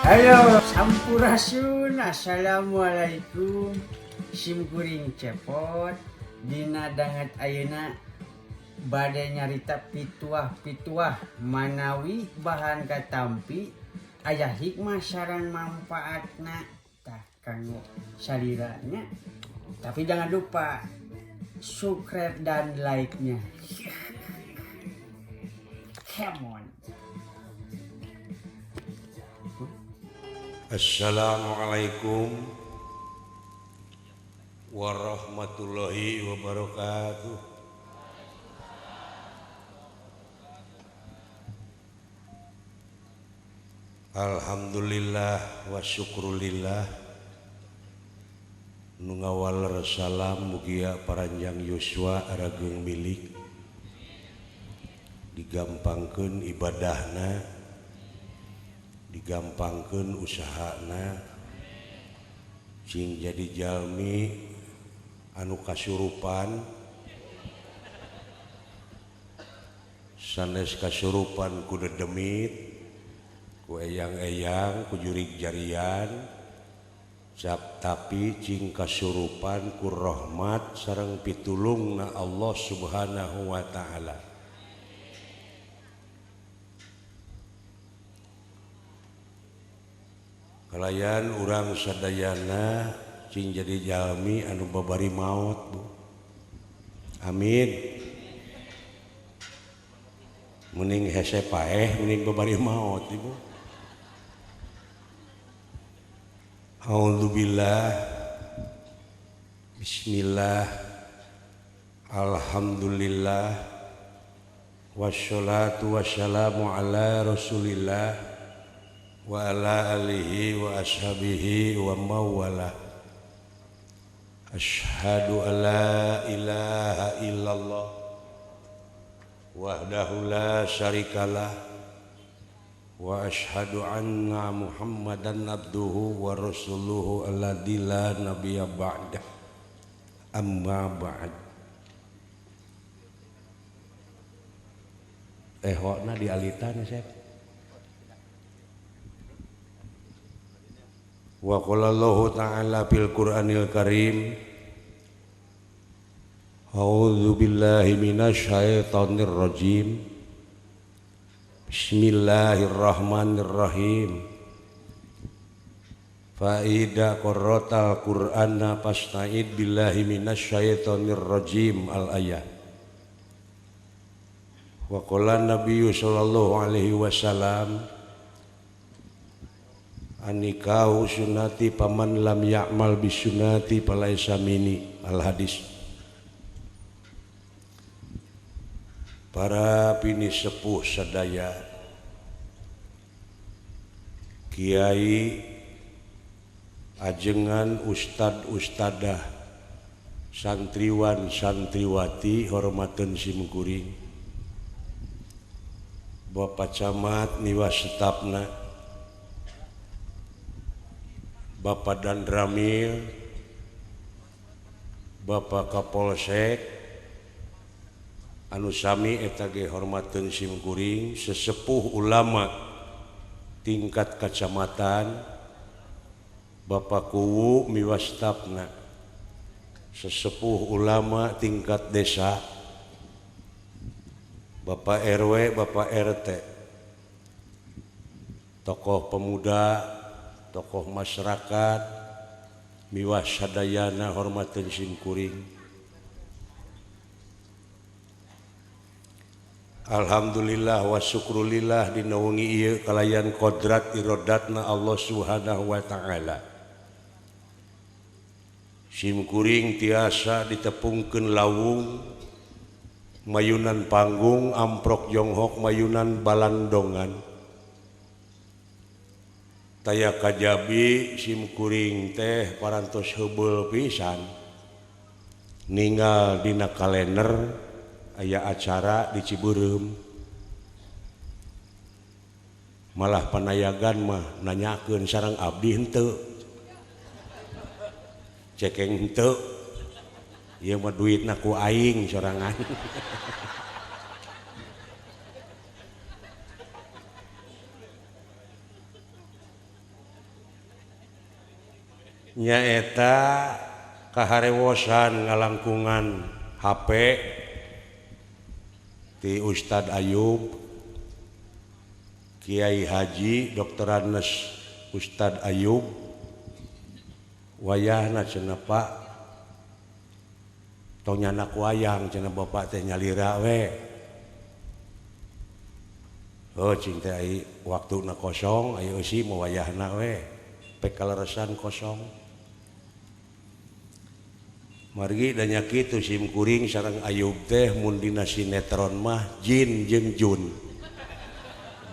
Halo, Sampurasun, Assalamualaikum. Simkuring cepot dina dangat ayeuna bade nyarita pituah manawi bahan katampi aya hikmah sareng manfaatna tah kanggo saliranya. Tapi jangan lupa subscribe dan like-nya. Come on. Assalamualaikum warahmatullahi wabarakatuh. Alhamdulillah wa syukrulillah. Nu ngawal salam mugia paranjang yuswa arageung milik digampangkeun ibadahna, digampangkeun usahana, cing jadi jalmi anu kasurupan, sanes kasurupan ku dedemit, ku eyang-eyang, ku jurig jarian, tapi cing kasurupan ku rahmat sareng pitulungna Allah Subhanahu wa ta'ala. Kalayan urang sadayana cing jadi jalmi anu babari maut, Bu. Amin. Mending hese paeh, mending babari maut, Ibu. A'udzubillah. Bismillah. Alhamdulillah. Wassalatu wassalamu ala Rasulillah wa ala alihi wa ashabihi wa mawala. Ashhadu an la ilaha illallah wahdahu la syarikalah wa ashhadu anna Muhammadan abduhu wa rasuluhu alladzi la nabiyya ba'dah. Amma ba'd. Hokna dialitan Sep. Wa qala Allahu ta'ala fil Qur'anil Karim, a'udzu billahi minasy syaithanir rajim. Bismillahirrahmanirrahim. Fa idza qara'tal Qur'ana fasta'id billahi minasy syaithanir rajim al-ayah. Wa qala Nabiyyu sallallahu alaihi wasallam, anikahu sunnati paman lam ya'mal bisunnati falaisa minni. Al hadis. Para bini sepuh sadaya, kiai, ajengan, ustad-ustadah, santriwan santriwati hormateun simkuring, Bapak Camat niwas setapna, Bapak Dandramil, Bapak Kapolsek, anu sami eta ge hormateun simkuring, sesepuh ulama tingkat kacamatan, Bapak Kuwu miwastapna, sesepuh ulama tingkat desa, Bapak RW, Bapak RT, tokoh pemuda, tokoh masyarakat, miwas sadayana hormateun simkuring. Alhamdulillah wa syukrulillah dina wengi ieu kalayan kodrat irodatna Allah Subhanahu wa ta'ala. Simkuring tiasa ditepungkeun lawung, mayunan panggung, amprok jonghok, mayunan balandongan. Taya kajabi simkuring teh parantos heubeul pisan ninggal dina kalender aya acara di Ciberem, malah panayagan mah nanyakeun sareng abdi henteu, cekeng henteu, ieu mah duitna ku aing sorangan. nyaeta kaharewosan ngalangkungan HP ti Ustad Ayub Kiai Haji Dr. Anes Ustad Ayub wayahna cenah Pak tong nyanak wayang cenah Bapak teh nyalira we cing teh ai waktuna kosong aya eusi mau wayahna we pek kaleresan kosong margi da nya kitu sim kuring sareng Ayub teh mun dina sinetron mah Jin jeung Jun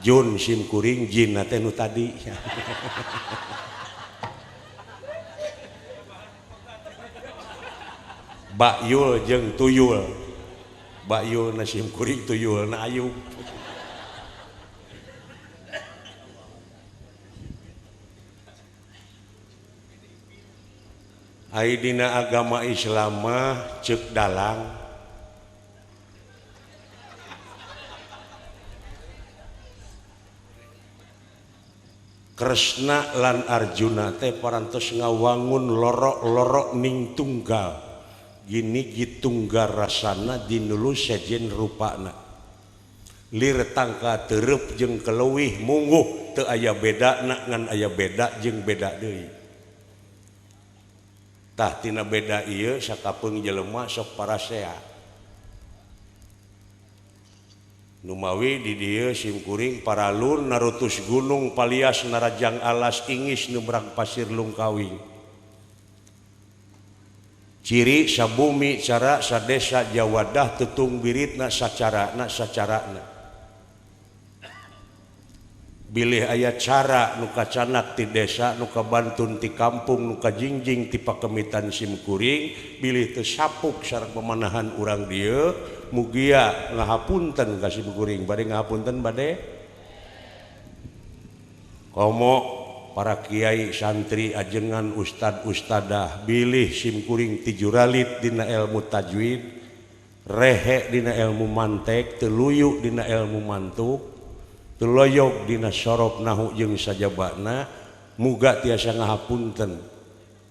Jun sim kuring Jin teh nu tadi Bakyul jeung Tuyul Bakyul na sim kuring Tuyul na Ayub ai dina agama Islam mah ceuk dalang Kresna lan Arjuna teh parantos ngawangun lorok-lorok ning tunggal gini gitunggal rasana dinulu sejen rupana lir tangka teureub jeung keleuwih mungguh teu aya bedana ngan aya beda jeung beda deui tah tina beda ieu sakapeung jelema sok parasea numawi di dieu sim kuring paralun narutus gunung palias narajang alas ingis nubrang pasir lungkawing ciri sabumi cara sadesa jawadah tutung biritna sacarana bilih aya cara nu kacanak ti desa nu kabantun ti kampung nu kajingjing ti pakemitan sim kuring bilih teu sapuk sareng pamanahan urang dieu mugia ngahapunten ka sim kuring bade ngahapunten bade komo para kiai santri ajengan ustad ustadah bilih sim kuring ti juralit dina ilmu tajwid rehe dina ilmu mantek teluyu dina ilmu mantuk teloyog dina sorof nahu jeung sajabana muga tiasa ngahapunten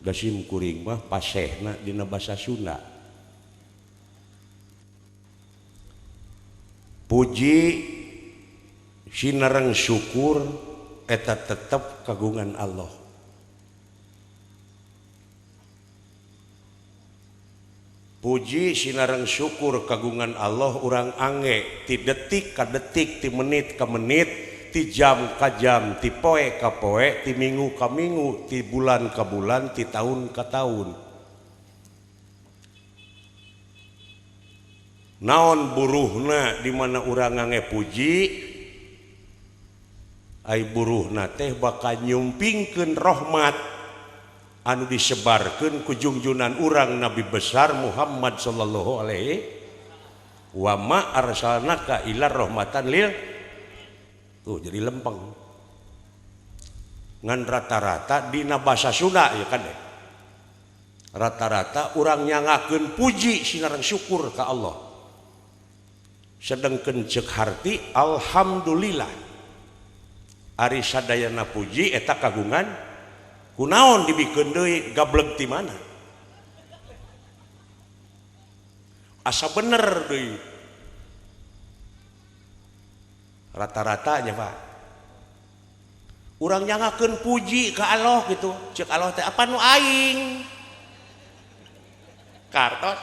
da sim kuring mah pasehna dina basa Sunda puji sinareng syukur eta tetep kagungan Allah puji sinareng syukur kagungan Allah urang angge ti detik ka detik ti menit ka menit ti jam ka jam ti poe ka poe ti minggu ka minggu ti bulan ka bulan ti taun ka taun naon buruhna di mana urang angge puji ai buruhna teh bakal nyumpingkeun rahmat anu disebarkeun ku junjunan urang Nabi besar Muhammad sallallahu alaihi wa ma arsalnaka illa rahmatan lil tuh jadi lempeng ngan rata-rata dina basa Sunda ya kan rata-rata urang nyangakeun puji sinareng syukur ka Allah sedengkeun ceuk harti alhamdulillah ari sadayana puji eta kagungan kunaon dibikeun deui gableg ti mana asa bener deui rata-rata nya Pak urang nyangakeun puji ka Allah gitu ceuk Allah teh apa nu aing kartos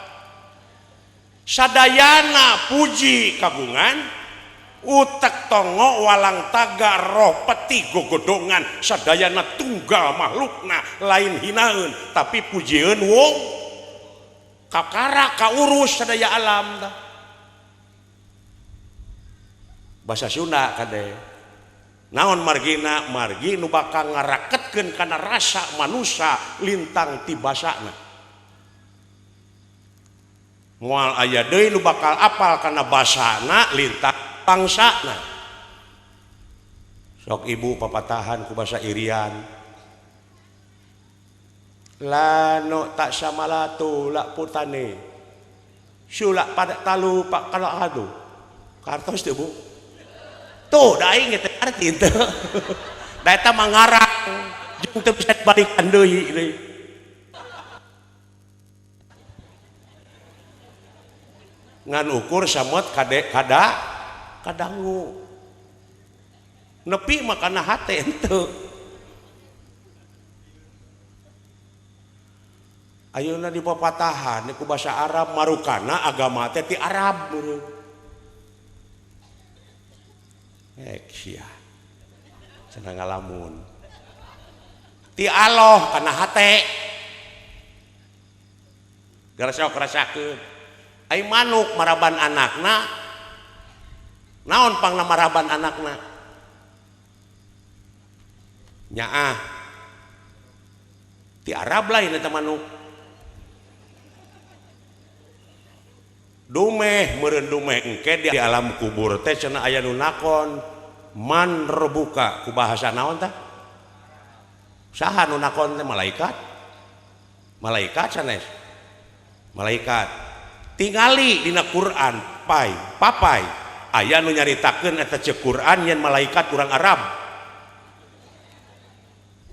sadayana puji kagungan utek tongo walang taga roh peti gogodongan sadayana tunggal makhlukna lain hinaeun tapi pujieun wong kakara kaurus sadaya alam dah basa Sunda kade naon margina margi nu bakal ngaraketkeun kana rasa manusia lintang ti basana moal aya deui nu bakal apal kana basana lintang bangsana sok ibu papatahan ku basa Irian lano tak samalatu lak putane sulak pada talu pak kalau adu kartos teu Bu tuh da aing teh arti teu da eta mangarang jeung teu bisa balikan deui ngan ukur samot kadangu nepi makana hate ente ayeuna di papatahan ku basa Arab marukana agama teh ti Arab beureum sia cenah ngalamun ti Allah kana hate gara sok rasakeun ai manuk maraban anakna naon pangna maraban anakna nyaah ti Arab lain eta manuk dumeh meureun dumeh engke di alam kubur teh cenah aya nu nakon man rebuka ku bahasa naon tah saha nu nakon teh malaikat sanes malaikat tingali dina Quran papai aya nu nyaritakeun eta ceuk Quran yen malaikat urang Arab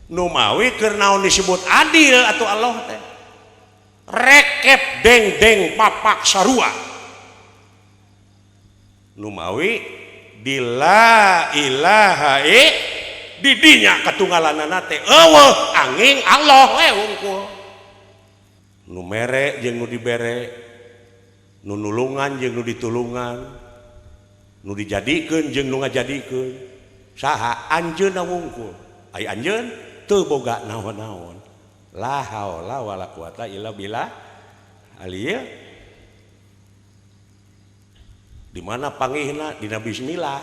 nu mawi keur naon disebut adil atau Allah teh rekep deng papak sarua nu mawi di la ilaha di dinya katunggalanna teh eueuh angin Allah we wungkul nu mere jeung nu dibere nu nulungan jeung nu ditulungan nu dijadikeun jeung nu ngajadikeun saha anjeunna wungkul ai anjeun teu boga naon-naon la haula wala quwata illa billah alieu di mana panggihna dina bismillah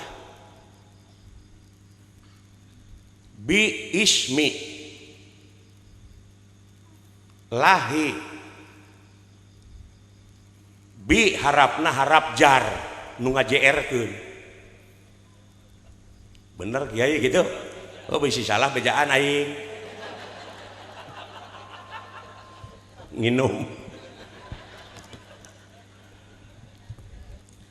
bi ismi lahi bi harapna harap jar nu ngajerkeun bener kiai gitu oh bisi salah bejaan aing nginum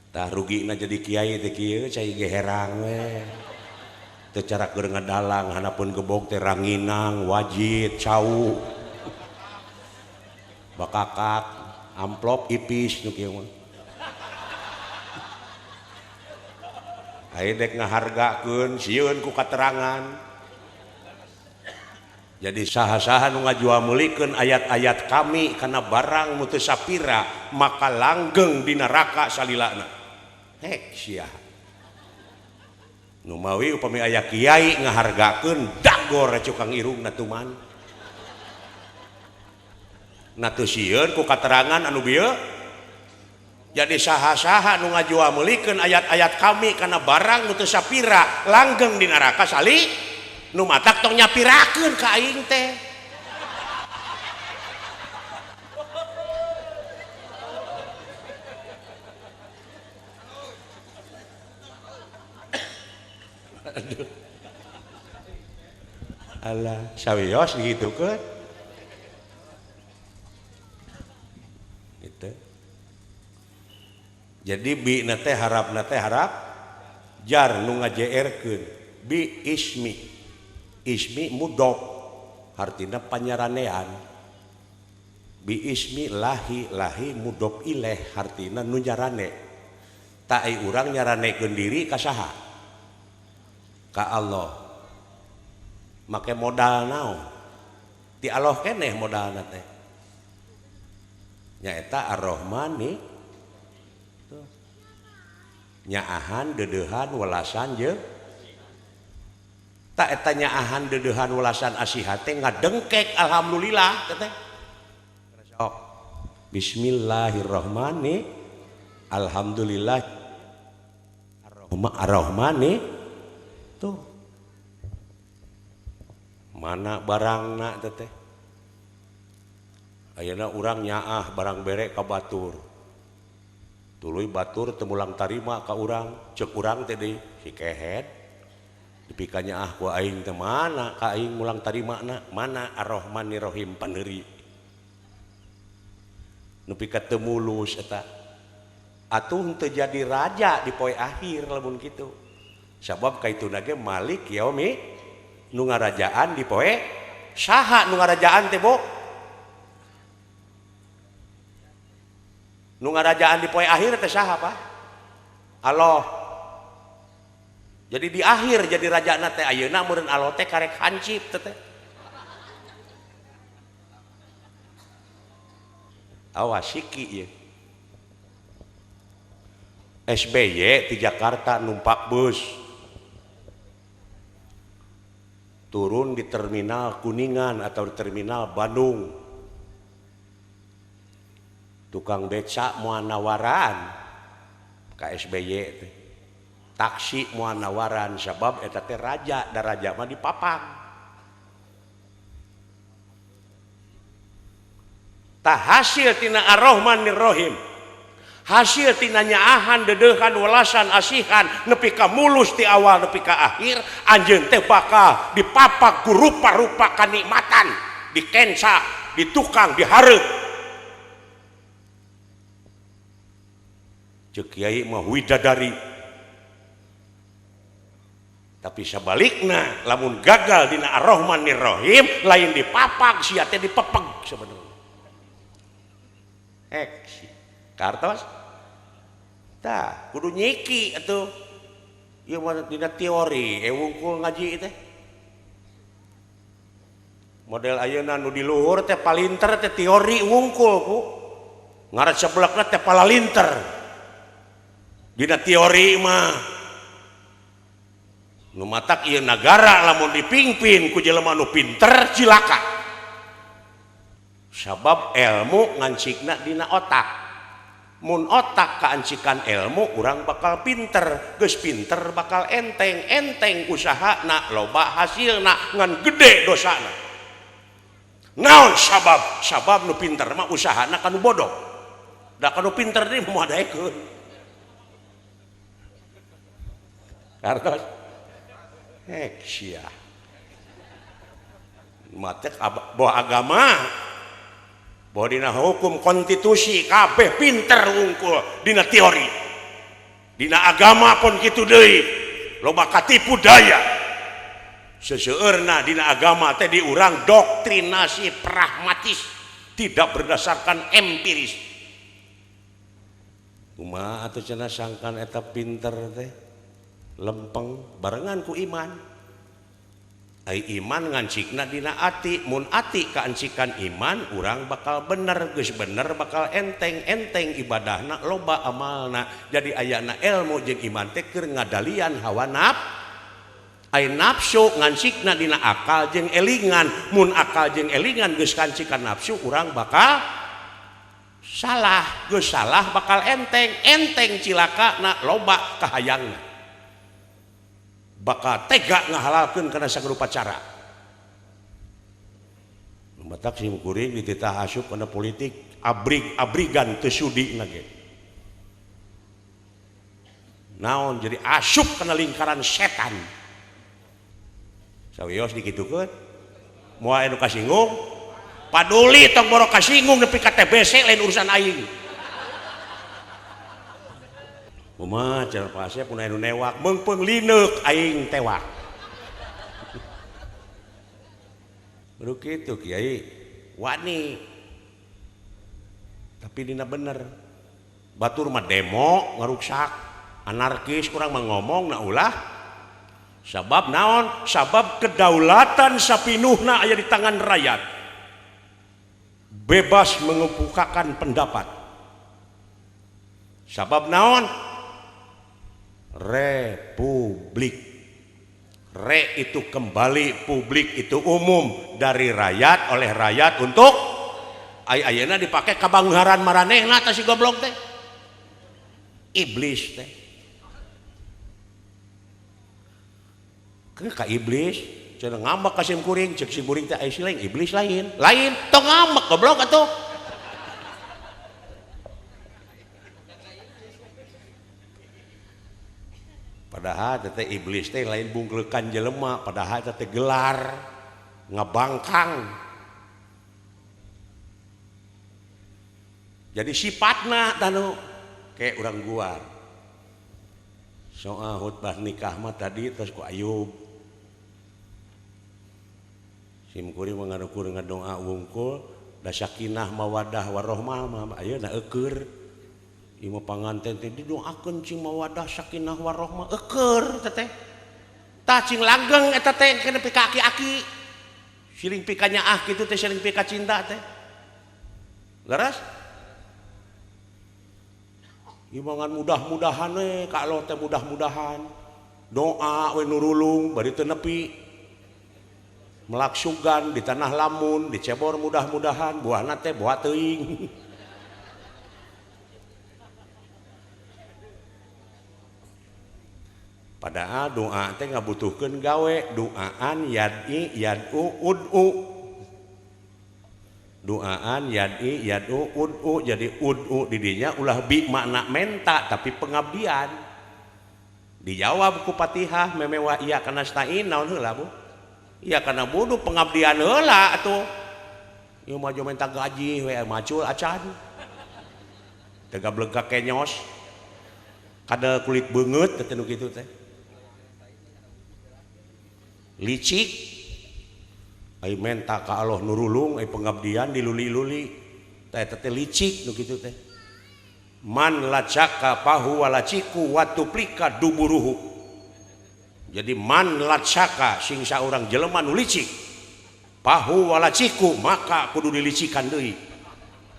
tah rugina jadi kiai teh kieu cai ge herang we teu cara keur ngadalang hanapeun gebog teh ranginang wajit cau bakakak amplop ipis nu kieu mah aya dek ngahargakeun sieun ku katerangan jadi saha-saha nu ngajuameulikeun ayat-ayat kami kana barang mu teu sapira maka langgeng di neraka salilana hek sia nu mawi upami aya kiai ngahargakeun dagor cukang irungna tuman na teu sieun ku katerangan anu bieu jadi saha-saha nu ngajuameulikeun ayat-ayat kami kana barang nu teu sapira langgeng di neraka sali nu matak tong nyapirakeun ka aing teh aduh alah sawios gitu kan gitu jadi bi na teh harap jar nu ngajeerkeun bi ismi mudok artina panyaranean bi ismi lahi mudok ileh artina nu nyarane tak ai urang nyaranekeun diri ka saha ka Allah make modal naon ti Allah keneh modalna teh nyaeta Ar-Rahman nyaahan dedeuhan welasan jeung tak eta nyaahan dedeuhan welasan asihat teh ngadengkek alhamdulillah teh sok bismillahirrahmanirrahim alhamdulillah ar-rahmani tuh mana barangna teh ayeuna urang nyaah barang bere ka batur tuluy batur teu mulang tarima ka urang ceuk urang teh deui si kehet dipikanya ku aing teh mana ka aing mulang tarimana mana ar-rahmanir-rahim paneuri nu pika teu mulus eta atuh teu jadi raja di poe akhir lamun kitu sabab kaituna ge malik yaumi nu ngarajaan di poe saha nu ngarajaan teh bo nu ngarajaan di poe akhir teh saha Pak? Allah. Jadi di akhir jadi rajana teh ayeuna meureun Allah teh karek hancip teh. Awas siki ieu. SBY di Jakarta numpak bus. Turun di terminal Kuningan atau di terminal Bandung. Tukang beca moal nawaran ka SBY teh. Taksi moal nawaran sabab eta teh raja, da raja mah dipapang. Tah hasil tina Ar-Rahmanir Rahim. Hasil tina nyaahan dedeuhan welasan asihan nepi ka mulus ti awal nepi ka akhir anjeun teh bakal dipapak ku rupa-rupa kanikmatan, dikensa, ditukang, dihareup. Ceuk kiai mah widadari. Tapi sebaliknya lamun gagal dina Ar-Rahmanir Rahim lain dipapak sia teh dipepeg sebenarnya. Kartos tah kudu nyiki atuh ieu mah dina teori wungkul ngaji teh model ayeuna nu di luhur teh palinter teh teori wungkul ku ngaran seblakna teh palalinter dina teori mah nu matak ieu nagara lamun dipingpin ku jelema nu pinter cilaka sabab ilmu ngancikna dina otak. Mun otak kaancikan ilmu urang bakal pinter, geus pinter bakal enteng usahana loba hasilna ngan gede dosana. Naon sabab nu pinter mah usahana kanu bodoh. Da kanu pinter deui moal daekeun. Kartos sia. Mate boh agama bahwa dina hukum konstitusi kabeh pinter wungkul dina teori dina agama pun kitu deui loba katipu daya seseueurna dina agama teh diurang doktrinasi pragmatis tidak berdasarkan empiris kumaha atuh cenah sangkan eta pinter teh lempeng barengan ku iman ai iman ngancikna dina ati mun ati kaancikan iman urang bakal bener geus bener bakal enteng ibadahna loba amalna jadi ayana ilmu jeung iman teh keur ngadalian hawa ai nafsu ngancikna dina akal jeung elingan mun akal jeung elingan geus kancikan nafsu urang bakal salah geus salah bakal enteng cilakana loba kahayangna bakal tega ngahalalkeun kana sagerupa cara. Matak sim kuring dititah asup kana politik abrigan teu sudina ge. Naon jadi asup kana lingkaran setan. Sawios dikitukeun. Moal anu kasinggung paduli tong boro kasinggung nepi ka TBC lain urusan aing. Kumaha cara Pak Asep mun anu newak meungpeung lineuk aing tewak. Kudu kitu Kiai wani. Tapi dina bener. Batur mah demo ngaruksak, anarkis kurang mah ngomong na ulah. Sabab naon? Sabab kedaulatan sapinuhna aya di tangan rakyat. Bebas mengemukakan pendapat. Sabab naon? Republik. Re itu kembali, publik itu umum, dari rakyat oleh rakyat untuk ayeuna dipakai kabangharan maranehna tah si goblok teh. Iblis teh. Ka iblis cenah ngambek ka sim kuring, ceuk sim kuring teh aya sileng, iblis lain tong ngambek goblok atuh. Padahal teh iblis teh lain bungkeukan jelema, padahal teh gelar ngabangkang. Jadi sifatna tanu kayak urang guar. Soal khutbah nikah mah tadi terus ku Ayub. Sim kuring mengarukur ngadoa wungkul da sakinah mawadah warahmah mah ayeuna eukeur Ima panganten teh didoakeun cing mawadah sakinah warahmah eukeur teh. Tah cing langgeng eta teh kana pika aki-aki. Siling pika nyaah kitu teh siling pika cinta teh. Leres? Imangan mudah-mudahan we ka Allah teh mudah-mudahan. Doa we nurulung bari teu nepi. Melaksugan di tanah lamun dicebor mudah-mudahan buahna teh buah teuing. Padahal doa teh ngabutuhkeun gawe, doaan yad'i yad'u ud'u. Doaan yad'i yad'u ud'u, jadi ud'u di dinya ulah bi makna menta tapi pengabdian. Dijawab ku Fatihah memewa iya kana stain naon heula Bu? Iya kana budu pengabdian heula atuh. Ieu mah jo menta gaji we macul acan. Teu gableg ka kenyos. Kada kulit beungeut teh nu kitu teh. Licik ai menta ka Allah nurulung ai pengabdian diluli-luli teh teh licik nu kitu teh man lacaka pahu walaciku watuplika duburuhu jadi man lacaka sing saurang jelema nu licik pahu walaciku maka kudu dilicikan deui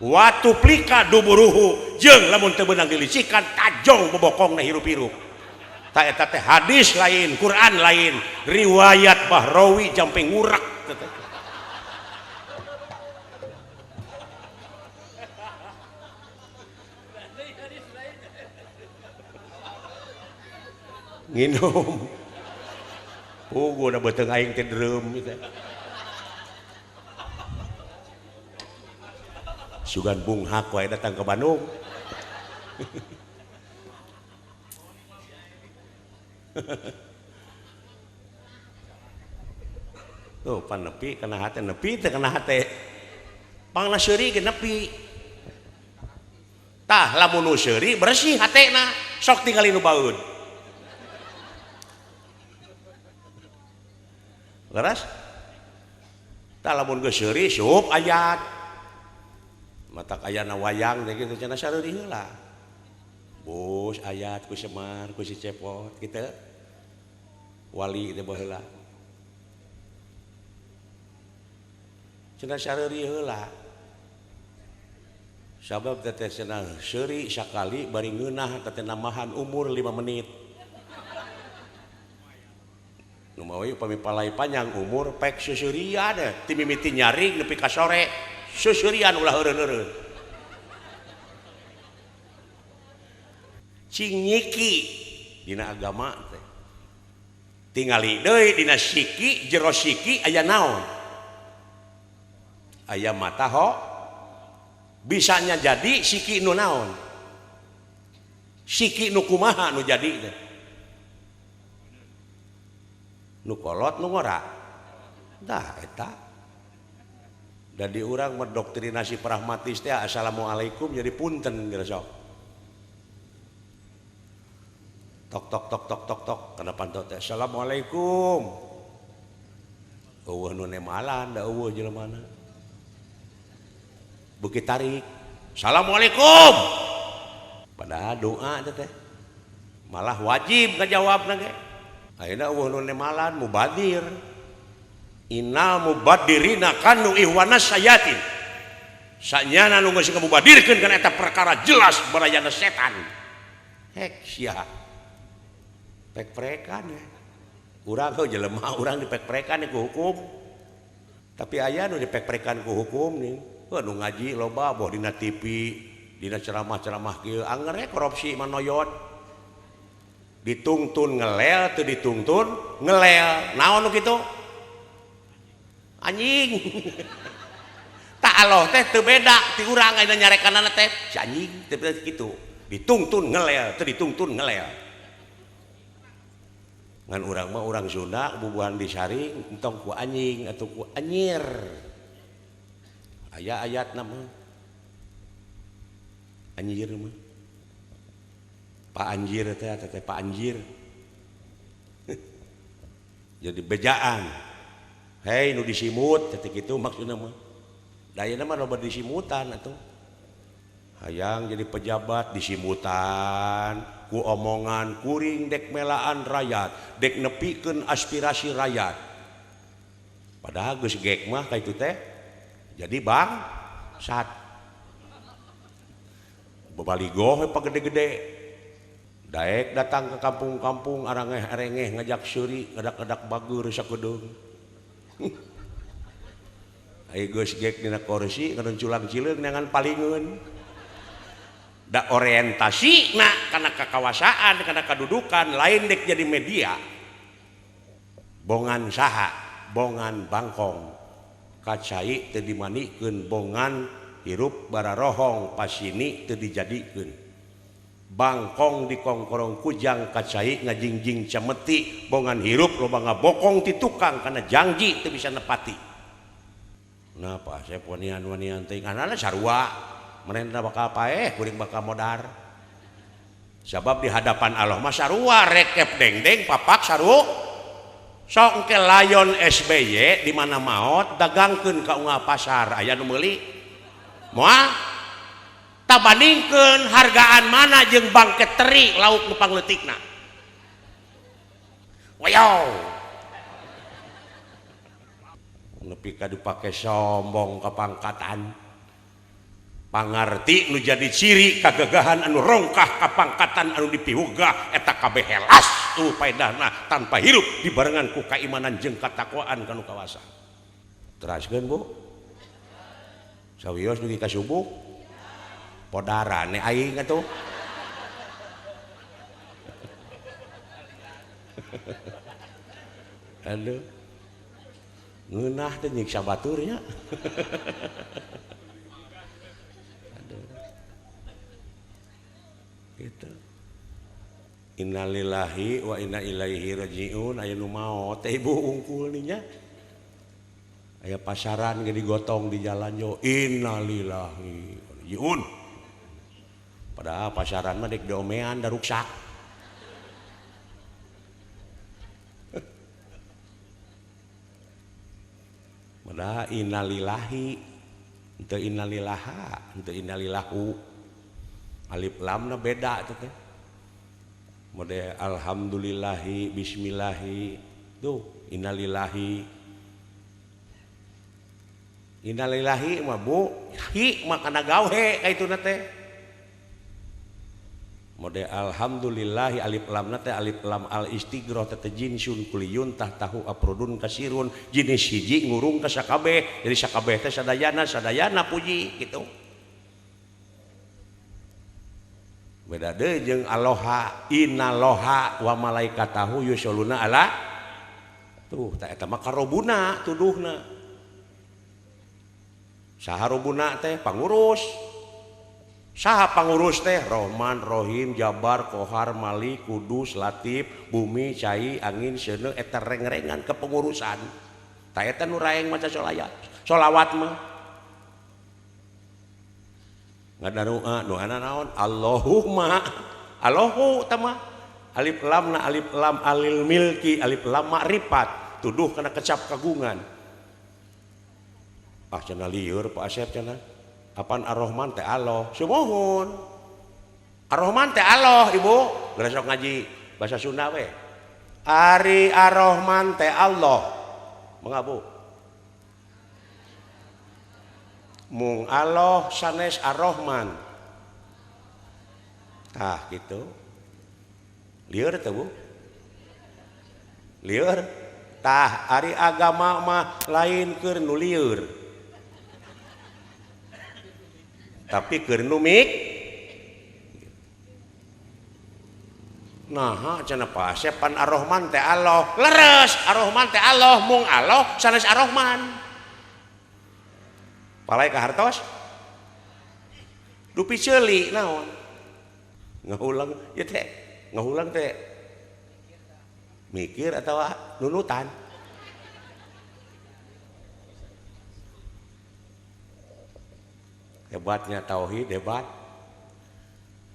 watuplika duburuhu jeung lamun teu beunang dilicikan tajong bobokongna hirup-hirup. Tak eta teh hadis lain, Quran lain, riwayat Bahrawi jampe ngurak. Nginum. Gua udah beteung aing teh drum gitu. Sugan bunghak wae datang ke Bandung. Tuh pan nepi kana hate nepi teh kana hate pangna seuri ge nepi tah lamun nu seuri bersih hatena sok tingali nu baeud leres tah lamun geus seuri sup ayat matak ayana wayang teh kitu cenah sareuri heula bos ayat ku Semar ku si Cepot kita wali teh baheula cenah sareuri heula sabab teh cenah seuri sakali bari ngeunah teh namahan umur 5 menit nu mawi upami palai panjang umur pek susurian ti mimiti nyaring nepi ka sore susurian ulah heureun-heureun cing nyiki dina agama teh tingali deui dina siki jero siki aya naon aya mata ho bisanya jadi siki nu naon siki nu kumaha nu jadi teh nu kolot nu ngora dah eta jadi urang mendoktrinasi pragmatis teh assalamualaikum jadi punten geus sok tok tok tok tok tok tok kana pantot teh assalamualaikum eueuh nu nemalan da eueuh jelemana beuki tarik assalamualaikum padahal doa teh malah wajib ngajawabna ge ayeuna eueuh nu nemalan mubadir innal mubaddirina kanu ihwanas sayatin sanyana nu geus ngamubadirkeun kana eta perkara jelas barayana setan hek sia pek-prekan ya urang kau jelema urang dipek-prekan ku hukum tapi aya nu dipek-prekan ku hukum nih nu ngaji loba boh dina TV dina ceramah-ceramah kieu anger korupsi manoyot ditungtun ngelel teu ditungtun ngelel naon nu kitu anjing tak Allah teh teu beda ti urang aya nyarekanana teh si anjing teu kitu ditungtun ngelel teu ditungtun ngelel ngan urang mah urang Sunda bubuhan disaring entong ku anjing atau ku anyir aya ayat nama anjir mah Pak Anjir teh Pak Anjir jadi bejaan hei nu disimut teh kitu maksudna mah dayana mah loba disimutan atuh hayang jadi pejabat disimutan ku omongan kuring dek melaan rakyat dek nepikeun aspirasi rakyat padahal geus gek mah ka itu teh jadi bang sat bebaligoh we pagede-gede daek datang ke kampung-kampung arengeh-arengeh ngajak seuri ngadak-ngadak bagur sakedeung ai geus gek dina kursi ngadon culang cileung neangan palingeun da orientasi na karena kekawasaan karena kedudukan lain dek jadi media bongan saha bongan bangkong kacai teu dimanikeun bongan hirup bararohong pasini teu dijadikeun bangkong dikongkorong kujang kacai ngajingjing cameti bongan hirup loba ngabokong ti tukang karena janji teu bisa nepati napa saya wanian-wanian teh anana sarua merenta bakal paeh kuring bakal modar sebab di hadapan Allah mah sarua rekep dengdeng papak saru sok engke layon SBY di mana maot dagangkeun ka unggal pasar aya nu meuli moal tabandingkeun hargaan mana jeung bangket teri lauk nu pangleutikna wayaw nepi ka dipake sombong kapangkatan pangarti nu jadi ciri kagagahan anu rongkah kapangkatan anu dipiwugah eta kabeh helas tuh paedahna tanpa hirup dibarengan ku kaimanan jeung katakwaan kanu kawasa teraskeun Bu sawios dugi ka subuh podarane aing atuh aduh ngeunah teh nyiksa baturnya gitu innalillahi wa inna ilaihi rajiun aya nu maot teh ibu ungkul nya aya pasaran ge digotong di jalan jo innalillahi rajiun padahal pasaran mah dek diomean da ruksak padahal innalillahi henteu innalillaha henteu innalillahu alif lamna beda itu teh mode alhamdulillahi bismillahi tuh innalillahi mah Bu hi mah kana gawe ka ituna teh mode alhamdulillahi alif lamna teh alif lam al istighrah teh jinsun kuliyun tahtahu afrodun kasirun jenis hiji ngurung ka sakabeh jadi sakabeh teh sadayana puji gitu beda deui jeung aloha innaloha wa malaikatahu yusholluna ala tuh tah eta mah karobuna tuduhna saha robuna teh pangurus saha pangurus teh Rahman Rohim Jabar Kohar Malik Kudus Latif Bumi Cai Angin Seuneu eta reng-rengan kepengurusan tah eta nu raeng maca sholawat mah ngadaru'a doana naon Allahumma Allahu tama alif lamna alif lam alil milki alif lam ma'rifat tuduh kana kecap kagungan cenah lieur Pak Asep cenah apaan Ar-Rahman teh Allah sumuhun Ar-Rahman teh Allah Ibu geus sok ngaji bahasa Sunda we Ari Ar-Rahman teh Allah mengabu mung Allah sanes Ar-Rahman tah gitu lieur teh Bu lieur tah ari agama mah lain keur nu lieur tapi keur nu mik naha cenah pasepan Ar-Rahman teh Allah leres Ar-Rahman teh Allah mung Allah sanes Ar-Rahman palai ka hartos dupi ceuli naon ngahulang ya teh ngahulang teh mikir atau nunutan hebatnya tauhid hebat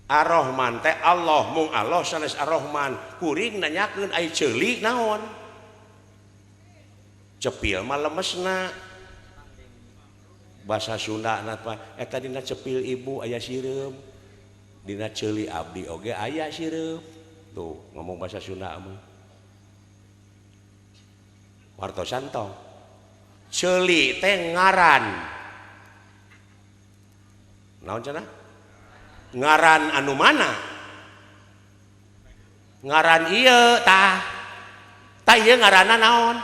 Ar-Rahman teh Allah mung Allah sanes Ar-Rahman kuring nanyakeun ai ceuli naon cepil mah lemesna bahasa Sunda eta dina cepil ibu aya sireum dina ceuli abdi oge aya sireum tuh ngomong bahasa Sunda mah wartosan tong ceuli teh ngaran naon cenah ngaran anu mana ngaran ieu tah ieu ngaranna naon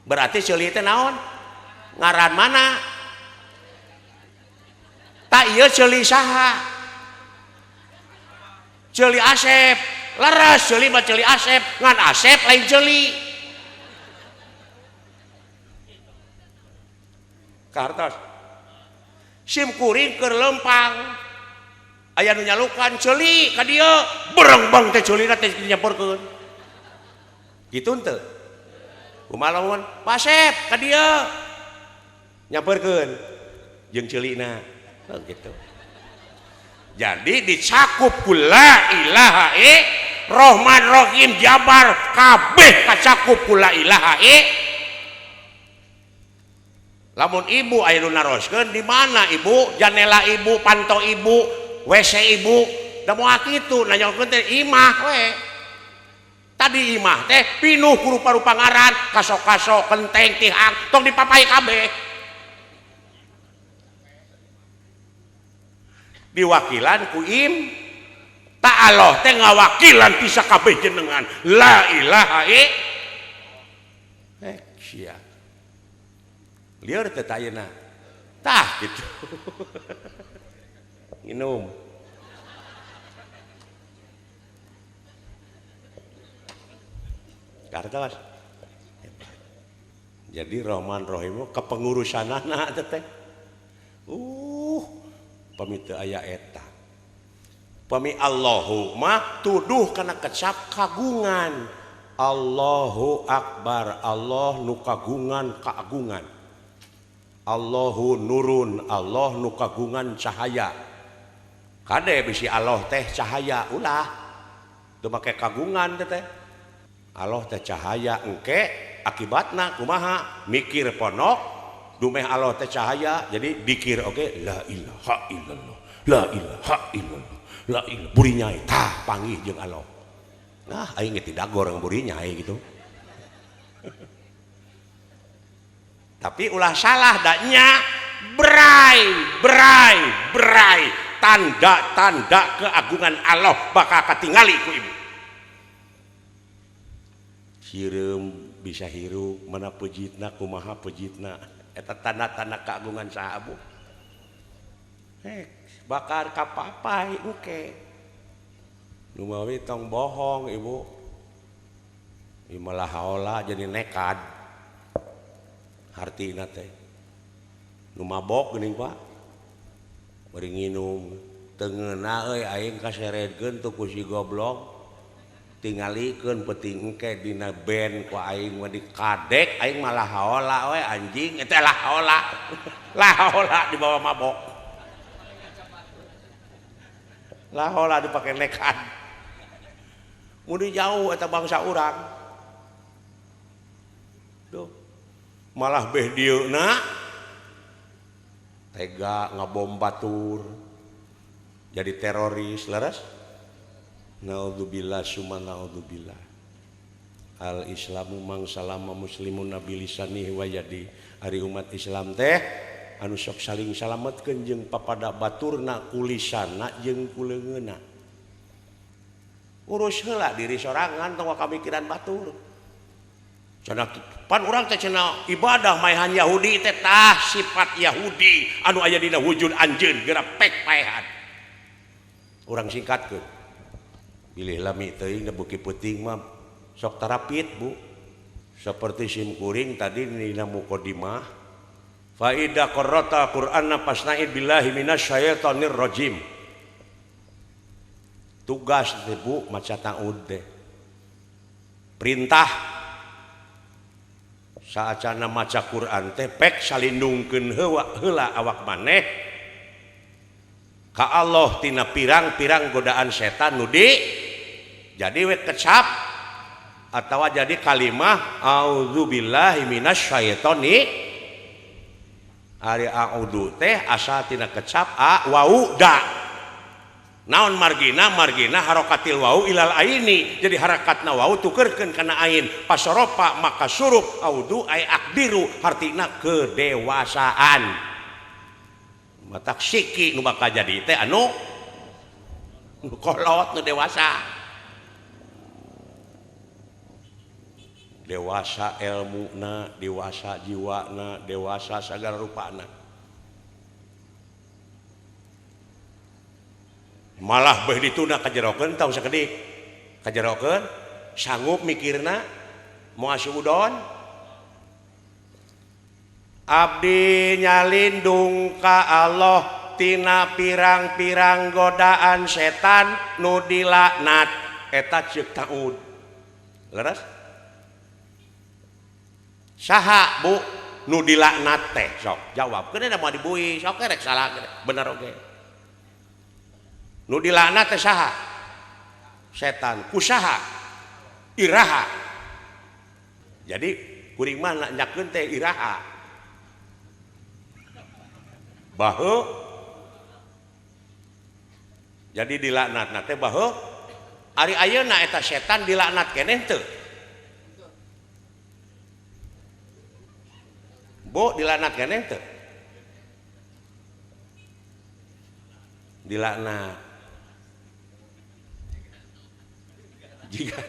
berarti ceuli teh naon ngaran mana tak ieu ceuli saha ceuli Asep leres ceuli mah ceuli Asep ngan Asep lain ceuli kartos sim kuring keur lempang aya nu nyalukan ceuli ka dieu berengbang teh ceulina teh nyamperkeun kitu henteu kumaha lamun Pak Asep ka dieu nyamperkeun jeung ceulina gitu. Jadi dicakup ku la ilaha Rahman Rahim Jabar kabeh kacakup ku la ilaha lamun ibu aya nu naroskeun di mana ibu janela ibu panto ibu WC ibu da moal kitu nanyakeun teh imah we tadi imah teh pinuh ku rupa-rupa ngaran kasok-kasok kenteng tihang tong dipapai kabeh diwakilan ku im tak Allah teh ngawakilan bisa kabeh jenengan la ilaha sia lieur teh ayeuna tah gitu minum kartos jadi Rahman Rahim kepengurusanana teh pami teu aya eta pami Allahu mah tuduh kana kecap kagungan Allahu Akbar Allah nu kagungan kaagungan Allahu nurun Allah nu kagungan cahaya kade bisi Allah teh cahaya ulah teu make kagungan teh Allah teh cahaya engke akibatna kumaha mikir ponok dumeh Allah teh cahaya jadi dikir oke la ilaha illallah la ilaha illallah la ilaha buri nyai tah panggih jeung Allah nah aing ge tidak goreng buri nyai gitu tapi ulah salah daknya berai tanda-tanda keagungan Allah bakal katingali ku ibu sireum bisa hirup mana pejitna kumaha pejitna eta tanda-tanda keagungan sahabu bakar kapapai engke nu mawi tong bohong ibu malah haola jadi nekad hartina teh nu mabok geuning Pak bari nginum teu ngeuna euy aing kaseredkeun tu ku si goblok tingalikeun peuting engke dina band ku aing mah dikadek aing malah haola we anjing eta lah haola dibawa mabok lah haola dipake nekat mun jauh eta bangsa urang duh malah beh dieuna tega ngabom batur jadi teroris leres naudzubillah summa naudzubillah al islamu mang salama muslimun nabi lisanihi wa yadi ari umat Islam teh anu sok saling salametkeun jeung papada baturna kulisanna jeung kuleungeunna urus heula diri sorangan tong kamikiran batur cenah pan urang teh cenah ibadah maehan Yahudi teh tah sifat Yahudi anu aya dina wujud anjeun geura pek paehan urang singkatkeun pilih lami teuing da beuki peuting mah sok tarapit Bu seperti sim kuring tadi dina muqaddimah fa idza qara'ta qur'ana fasna'id billahi minasyaitonir rajim tugas teh Bu maca ta'ud teh perintah saacana maca Quran teh pek salindungkeun heula awak maneh ka Allah tina pirang-pirang godaan setan nu jadi we kecap atawa jadi kalimah auzubillahi minasyaitonir ari audu teh asal tina kecap a wau da. Naon margina harokatil wau ilal aini, jadi harakatna wau tukerkeun kana ain pasoropa maka surup audu ay akdiru hartina kedewasaan matak siki nu bakal jadi teh anu kolot nu dewasa ilmuna dewasa jiwana dewasa sagala rupana. Malah beh dituna kajerokeun tahu sakedik kajerokeun sanggup mikirna mau asup udon abdi nyalindung ka Allah tina pirang-pirang godaan setan nu dilaknat eta ceuk taud leres saha bu nu dilaknat teh sok jawab keun da mau dibui sok rek salah bener oge nu dilaknat teh saha setan kusaha iraha jadi kuring mah nyakeun teh iraha baheuk jadi dilaknatna teh baheuk ari ayeuna eta setan dilaknat keneh teu bo dilaknat keneh teu dilaknat jika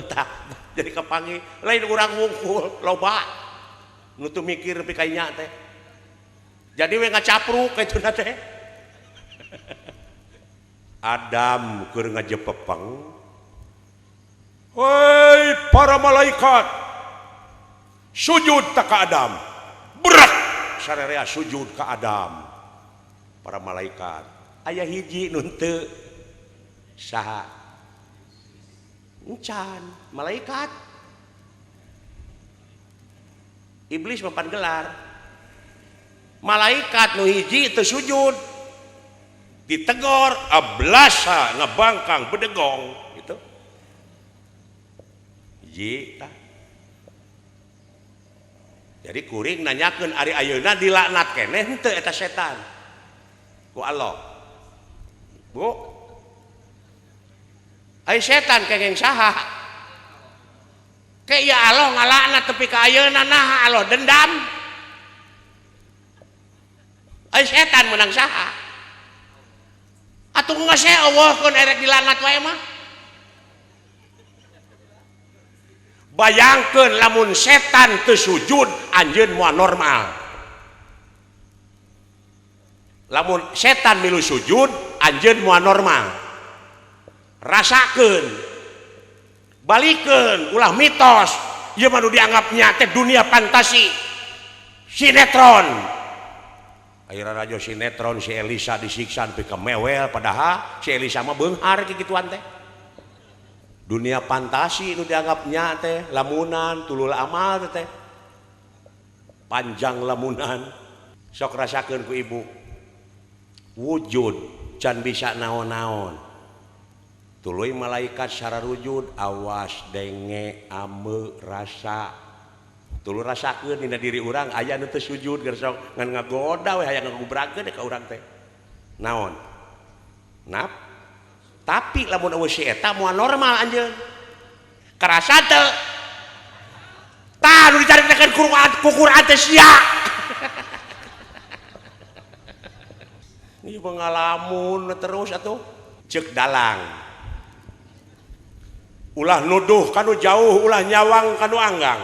tak jadi kepangi lain urang wungkul loba nutu mikir nepi ka nya teh jadi we ngacapruk kaituna teh Adam keur ngajepepeng woi para malaikat sujud ta ka Adam berat sararea sujud ka Adam para malaikat aya hiji nu teu saha encan malaikat iblis papan gelar malaikat nu hiji teu sujud ditegor ablasa ngabangkang bedegong gitu hiji tah jadi kuring nanyakeun ari ayeuna dilaknat keneh henteu eta setan ku Allah bu ai setan kengeng saha ke ya Allah ngalaknat tepi ka ayeuna naha Allah dendam ai setan menang saha atuh geus Allah keun erek dilaknat wae mah bayangkeun lamun setan teu sujud anjeun moal normal lamun setan milu sujud anjeun moal normal rasakeun balikeun ulah mitos ieu mah nu dianggapnya teh dunia fantasi sinetron ayeuna radio sinetron si Elisa disiksa nepi ka mewel padahal si Elisa mah beunghar kikituan teh dunia fantasi nu dianggapnya teh lamunan tulul amal teh panjang lamunan sok rasakeun ku ibu wujud can bisa naon-naon tuluy malaikat secara wujud awas denge ame rasa tuluy rasakeun dina diri urang aya nu teu sujud geus sok ngan ngagoda we hayang ngagubrakeun ka urang teh naon nap tapi lamun eueuh si eta moal normal anjeun karasa teu tah nu dicaritakeun ku Quran teh sia ini pengalamun terus atuh cek dalang ulah nuduh kanu jauh ulah nyawang kanu anggang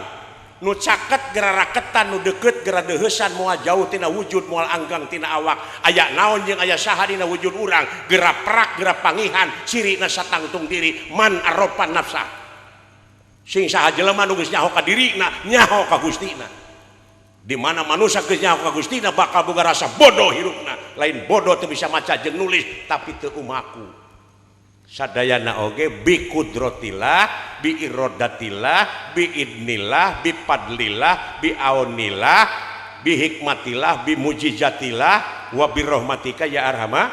nu caket gera raketan nu deukeut gera deuheusan moal jauh tina wujud moal anggang tina awak aya naon jeung aya saha dina wujud urang gera perak gera pangihan cirina satangtung diri man aropan nafsa sing saha jelema nu geus nyaho ka dirina nyaho ka Gustina di mana manusia geus nyaho ka Gustina bakal boga rasa bodoh hirupna lain bodoh teu bisa maca jeung nulis tapi teu umaku sadayana oge bi kudratillah bi iradatillah bi idnillah bi fadlillah bi aunillah bi hikmatillah bi mujizatillah wa bi rahmatika ya arhama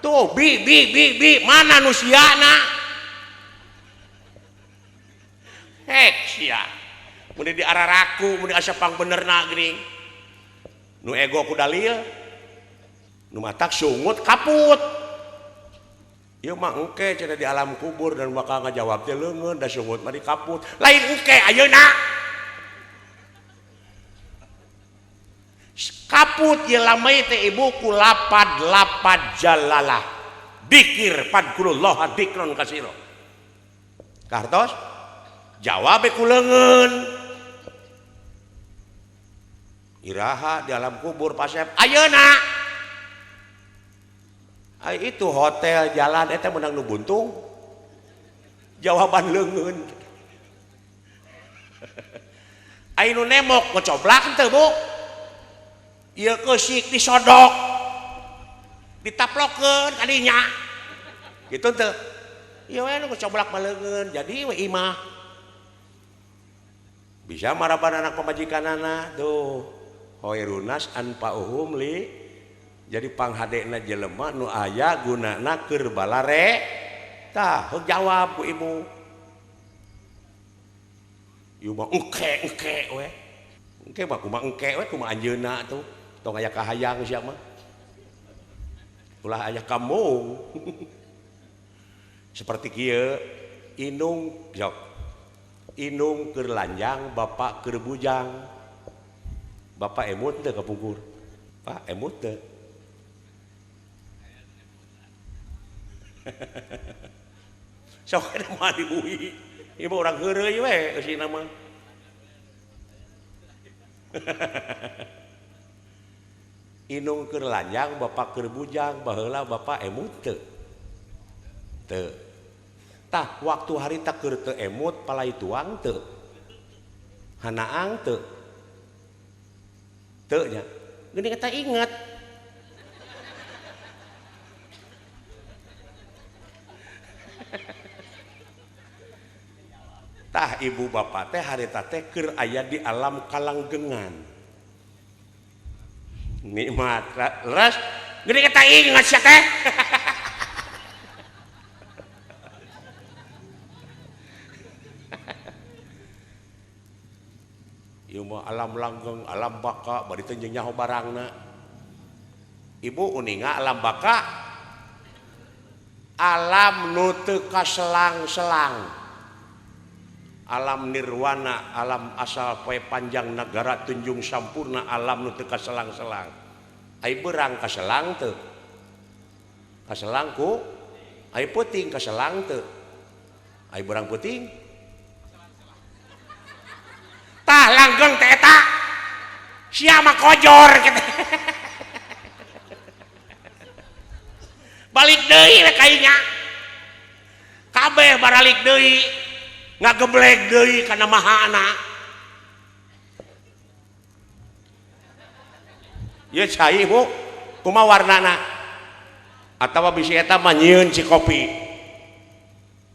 tuh bi mana nu siana sia mun di araraku mun asa pang benerna geuning nu ego ku dalil nu matak sungut kaput ieu mah engke cenah di alam kubur dan bakal ngajawab teh leungeun da sungut mah di kaput lain engke ayeuna kaput ieu lamai teh ibu ku lapad jalalah dikir padkulullah dikron kasiro kartos jawab ku leungeun iraha di alam kubur pasep ayeuna ai itu hotel jalan eta menang nu buntung jawaban leungeun ai nu nemok ngocoblak teu Bu ieu keusik disodok ditaplokeun kadinya kitu teu ieu we nu ngocoblak mah leungeun jadi we imah bisa maraban anak pamajikanana tuh hoirunas anfa'uhum li jadi panghadena jelema nu aya gunana keur balare tah heug jawab ku ibu ieu mah engke we engke mah kumaha engke we kumaha anjeunna tuh tong aya kahayang sia mah ulah aya kamu seperti kieu inung jok inung keur lanjang bapak keur bujang bapak emut teu kapungkur pak emut teu sok ada mah dibui ieu mah urang heureuy we eusina mah inung keur lanjang bapak keur bujang baheula bapak emut teu teu tah waktu harita keur teu emut palai tuang teu hanaang teu teu nya geuning eta inget tah ibu bapak teh harita teh keur aya di alam kalanggengan nikmat leres geuning eta inget sia teh ieu mah alam langgeng alam baka bari teu nyaho barangna ibu uninga alam baka alam nu teu kaselang-selang alam nirwana alam asal poe panjang nagara tunjung sampurna alam nu teu kaselang-selang ai beurang kaselang teu kaselang ku ai peuting kaselang teu ai beurang peuting tah langgeng teh eta sia mah kojor gitu balik deui we kainya kabeh baralik deui ngageblek deui kana mahana ieu cai Bu kumaha warnana atawa bisi eta mah nyieun si kopi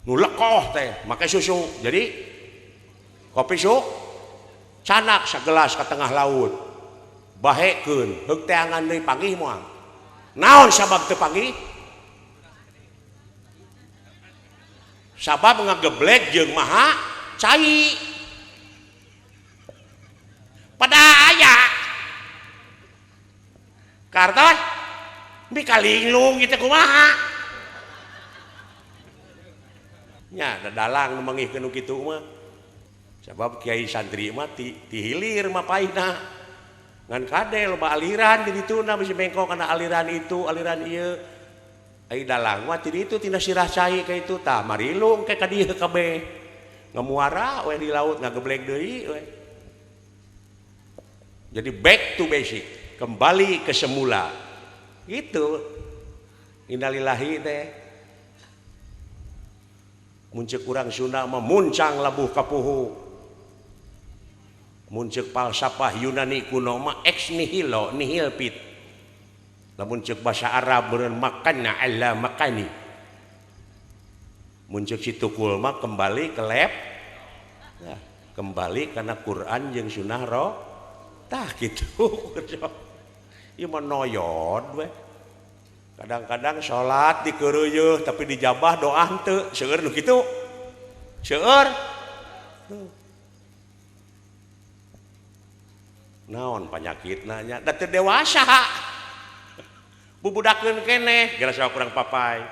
nu lekoh teh make susu jadi kopi su canak sagelas ka tengah laut bahekeun heug teangan deui panggih moal naon sabab teu panggih sabab ngageblek jeung maha cai pada aya kartos bi kalinglung gitu kumaha nya dadalang nu mangihkeun nu kitu mah sebab kiai santri mah ti hilir mah paina ngan kade loba aliran di dituna bisi bengkok kana aliran itu aliran ieu ai dalang mah ti ditu tina sirah cai ka itu tah marilung ke ka dieu kabeh ngamuara we di laut ngageblek deui we jadi back to basic kembali ke semula gitu innalillahi teh muncul urang Sunda mah muncang labuh kapuhu muncul falsafah Yunani kuno mah ex nihilo nihil pit lamun ceuk bahasa Arab beureun makanna alla makani muncul situkul mah kembali ke lab nah, kembali karena Quran jeung sunnah roh tah kitu ieu mah noyod we kadang-kadang salat dikeureueuh tapi dijabah doa henteu seueur nu kitu seueur naon penyakit nanya dan dewasa bubudakeun keneh gara kurang papai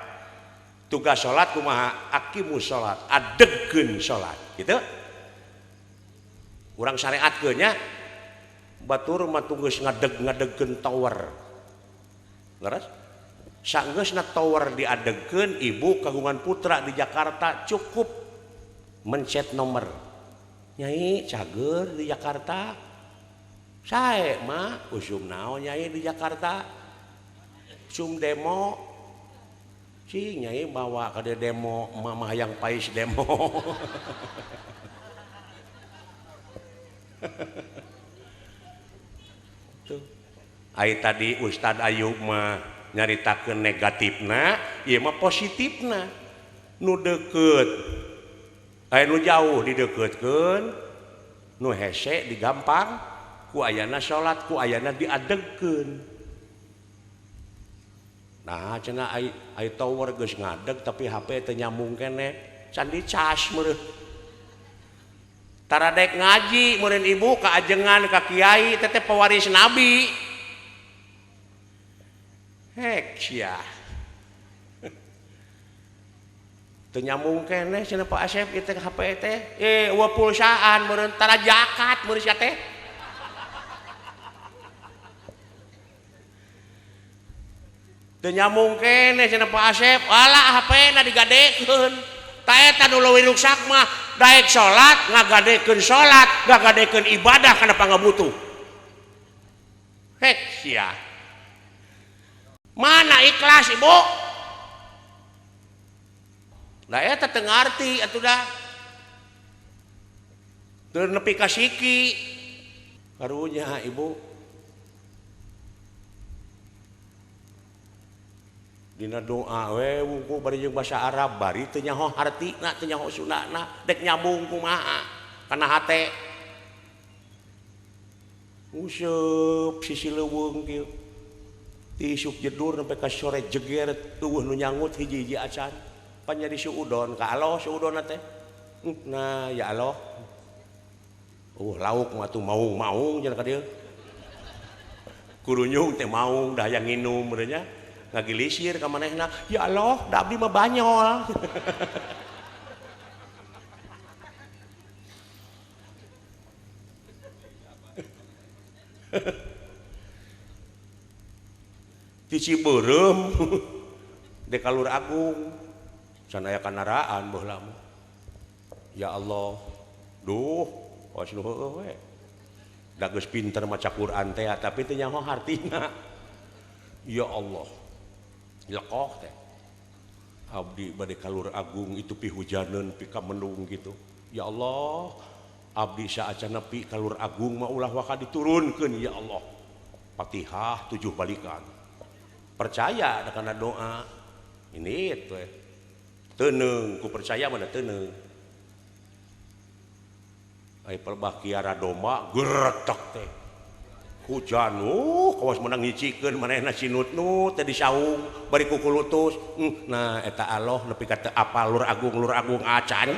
tugas salat kumaha aqimus salat adegkeun salat gitu urang syariatkeun nya batur mah tunggeus ngadegkeun tower leres saenggeusna tower diadegkeun ibu kagungan putra di Jakarta cukup mencet nomor nyai cager di Jakarta sae mah usum naon nyai di Jakarta sum demo si nyai bawa ke demo mamah yang pais demo tuh ai tadi Ustad Ayub mah nyaritakeun negatifna ieu mah positifna nu deukeut aya nu jauh dideukeutkeun nu hese digampang ku ayana salat ku ayana diadegkeun. Nah cenah ai tower geus ngadeg tapi HP teu nyambung keneh can dicas meureun taradek ngaji meureun ibu ka ajengan ka kiai teh pewaris nabi hek sia teu nyambung keneh cenah Pak Asep ieu teh HP teh eueuh pulsaan meureun tara jakat meureun sia teh teu nyambung keneh cenah Pak Asep alah HP-na digadekeun ta eta nu leuwih ruksak mah daek salat ngagadekeun salat ngagadekeun ibadah kana pangabutuh hek sia mana ikhlas ibu da eta teu ngarti atuh da teu nepi ka siki karunya ibu dina doa we wungkul bari jeung basa Arab bari teu nyaho hartina teu nyaho sunana dek nyambung kumaha kana hate useup sisi leuweung kieu ti isuk jedur sampai ka sore jeger tueuh nu nyangut hiji-hiji acan pan jadi suudon ka Allah suudonna teh nah ya Allah lauk mah tuh maung-maung cenah ka dieu kurunyung teh maung dah yang nginum beureuh nya ngagilisir ka manehna ya Allah da abdi mah banyol ti Ciberem di Kalur Agung sana aya kanaraan baheula mah ya Allah duh awas nu heueuh we da geus pinter maca Quran teh tapi teu nyaho hartina ya Allah lekoh teh abdi bade Kalur Agung itu pi hujaneun pi ka mendung gitu ya Allah abdi saacana pi Kalur Agung mah ulah waka diturunkeun ya Allah Fatihah 7 balikan percaya da kana doa ini teh teuneung ku percaya mah teuneung ai pelbah kiara domba geretek teh hujan kawas menang nyicikeun manehna sinut-nut teh disaung bari ku kulutus nah eta Allah nepi ka teu apal Lur Agung acan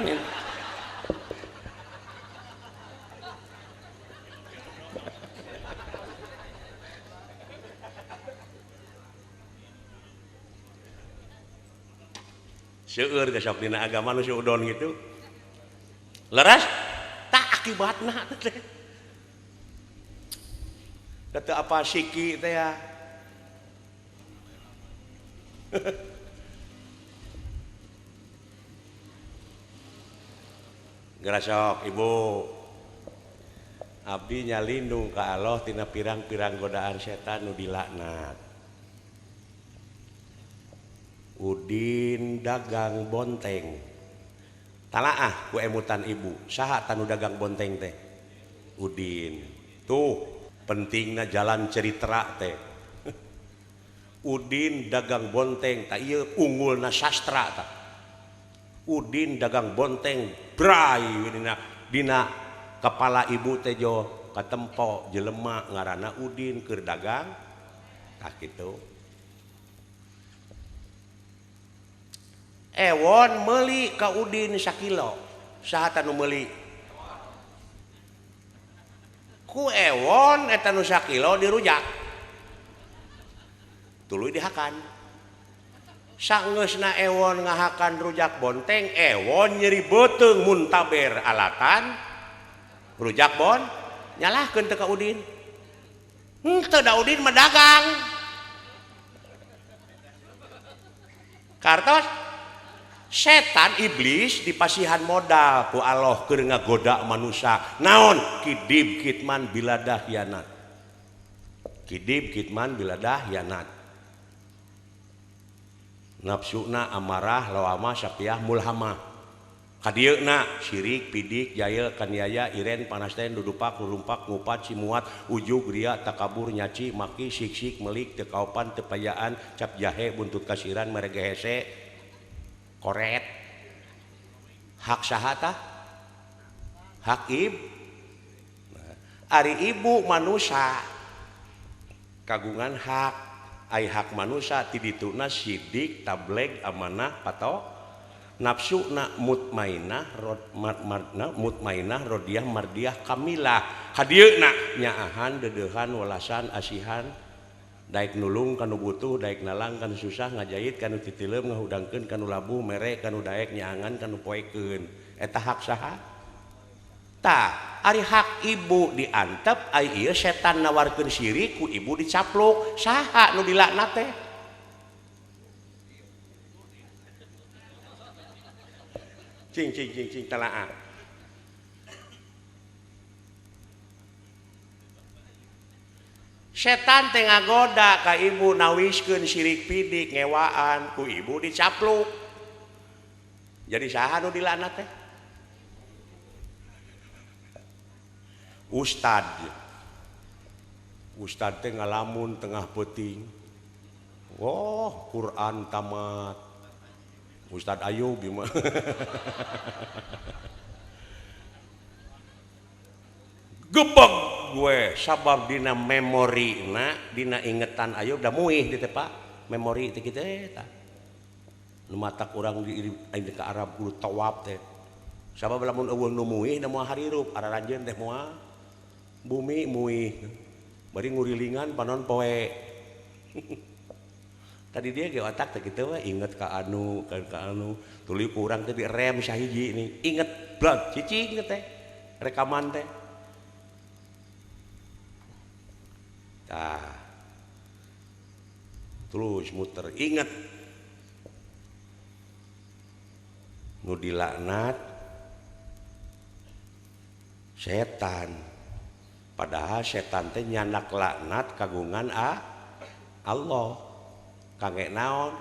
seueur geus sok dina agama nu suudon gitu leres tak akibatna teh kata apa siki teh ya gerasok ibu abdi nyalindung ka Allah tina pirang-pirang godaan setan nu dilaknat Udin dagang bonteng talaah ku emutan ibu saha tanu dagang bonteng teh Udin tuh pentingna jalan cerita teh Udin dagang bonteng tak iya unggulna sastra tak Udin dagang bonteng brai dina kepala ibu teh jo katempo jelema ngaranna Udin keur dagang tak kitu ewon meuli ka Udin sakilo saha tanu meuli ku ewon eta nu sakilo dirujak tuluy dihakan saenggeusna ewon ngahakan rujak bonteng ewon nyeri beuteung muntaber alatan rujak bon nyalahkeun teu ka Udin teu da Udin mah dagang kartos setan iblis dipasihan modal ku Allah keur ngagoda manusia naon kidib kitman biladah hianat kidib kitman biladah hianat nafsuna amarah lawama sapiah mulhamah kadieuna syirik pidik jail kaniaya iren panasten dudupak lurumpak ngupat cimuat ujug ria takabur nyaci maki siksik melik teu kaopan teu payaan cap jahe buntut kasiran merege hese koret hak sahata hak ari ibu manusia kagungan hak ai hak manusia ti dituna sidik tableg amanah pato nafsuna mutmainah mutmainah rodiyah mardiyah kamilah hadieuna nyaahan dedeuhan walasan asihan daek nulung kanu butuh daek nalang kanu susah ngajahit kanu titileum ngahudangkeun kanu labuh mere kanu daek nyaangan kanu poekeun eta hak saha tah ari hak ibu diantep ai ieu setan nawarkeun syirik ku ibu dicapluk saha nu dilaknat teh cing talaah setan teh ngagoda ka ibu nawiskeun syirik pidik ngewaan ku ibu dicapluk jadi saha nu dilaknat teh ustad teh ngalamun tengah peuting Quran tamat Ustad Ayub mah gebeg gue sabab dina memori dina ingetan Ayub da muih di tepa memori teh kitu eta nu matak urang di ka Arab kudu tawaf teh sabab lamun eueuh nu muih da moal harirup araranjeun teh moal bumi muih bari ngurilingan panon poe tadi dia ge otak teh kitu we inget ka anu tuluy ku urang teh direm sahiji ini inget blog cicing teh rekaman teh tah terus muter inget nu dilaknat setan padahal setan teh nyandak laknat kagungan Allah kangge naon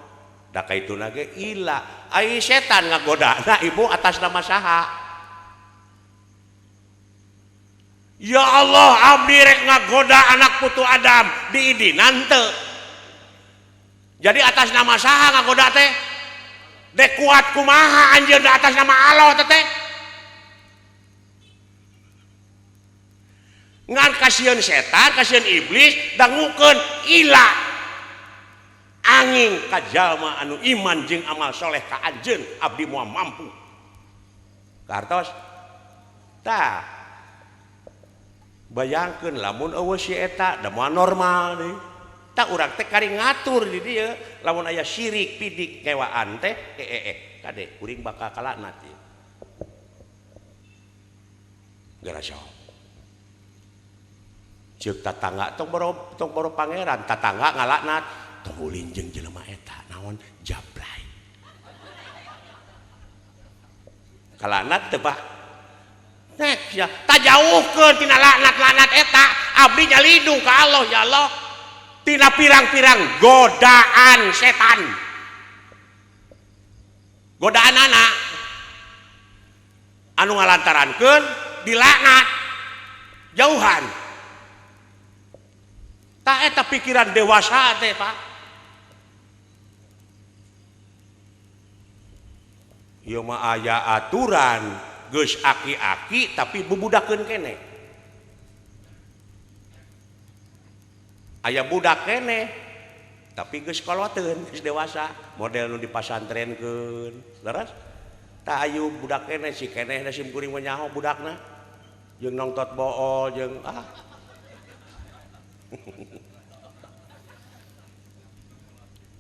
da kaituna ge ila ai setan ngagodana ibu atas nama saha ya Allah abdi rek ngagoda anak putu Adam diidinan teu jadi atas nama saha ngagoda teh dek kuat kumaha anjeun da atas nama Allah teh ngan kasieun setan kasieun iblis dangukeun ila angin ka jalma anu iman jeung amal soleh ka anjeun abdi moal mampu kartos tah bayangkeun lamun eueuh si eta da moal normal deui tah urang teh kari ngatur di dieu lamun aya syirik pidik ngewaan teh kade kuring bakal kalaknat ieu gara saha ceuk tatangga tong boro pangeran tatangga ngalaknat tong ulin jeung jelema eta naon jablay kalaknat teu Pak nek ya tajauhkeun tina laknat-laknat eta abdi nyalindung ka Allah ya Allah tina pirang-pirang godaan setan godaan anak anu ngalantarankeun dilaknat jauhan tak eta pikiran dewasa teh Pak ieu mah aya aturan geus aki-aki tapi bubudakeun keneh aya budak keneh tapi geus koloteun geus dewasa model nu dipasantrenkeun leres tah ayu budak keneh si keneh da sim kuring mah nyaho budakna jeung nongtot bool jeung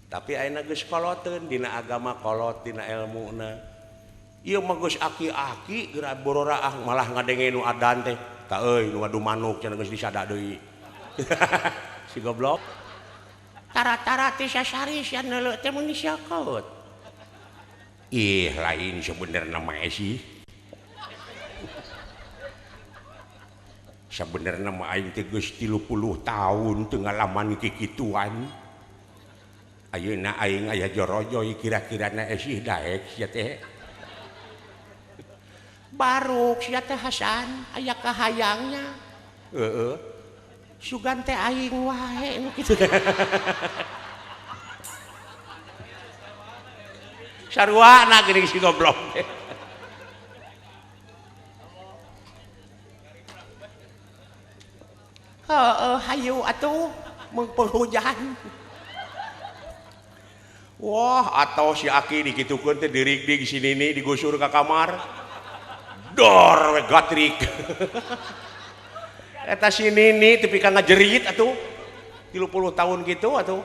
tapi ayeuna geus koloteun dina agama kolot dina ilmuna ieu mah geus aki-aki geura borora malah ngadenge nu adan teh ta euy nu ngadu manuk cenah geus disada deui si goblok tara-tara teh sasari sia neuleuh teh mun disiakeut ih lain sebenarnya mah sih sebenarnya mah aing teh geus 30 tahun teu ngalaman kikituan ayeuna aing aya jorojoy kira-kirana sih daek sia teh baruk sia teh Hasan aya kahayangnya heeh sugan teh aing wae nu kitu sarwana geuning si goblok hayu atuh mung penghujan wah atau si Aki dikitukeun teh dirig-dig si Nini digusur ka kamar dor we gatrik eta si Nini tepi ka ngajerit atuh 30 tahun gitu atuh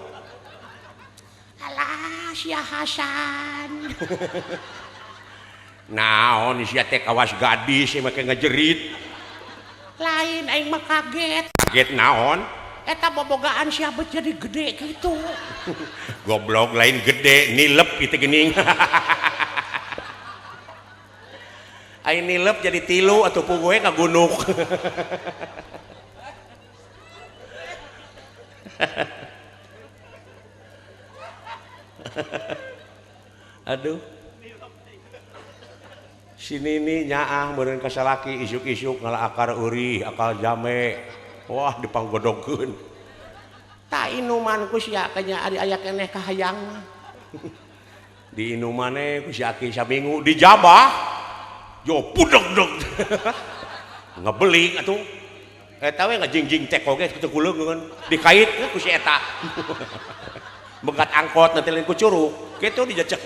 alah sia Hasan naon sia teh kawas gadis make ngajerit lain aing mah kaget naon eta bobogaan siapa jadi gede gitu goblok lain gede nilep gitu geuning aing nilep jadi 3 atau puguhe ngagunuk aduh si Nini nyaah meureun ka salaki isuk-isuk ngalah akar eurih akal jame wah dipanggodogkeun ta inuman ku sia kanya ari aya keneh kahayang di inumane ku si Aki saminggu dijabah yo pudeg-deg ngebeling atuh eta we ngajingjing teh oge kitu kuleungeun dikait ku si eta begat angkot nanti lain ku curug kitu dijecek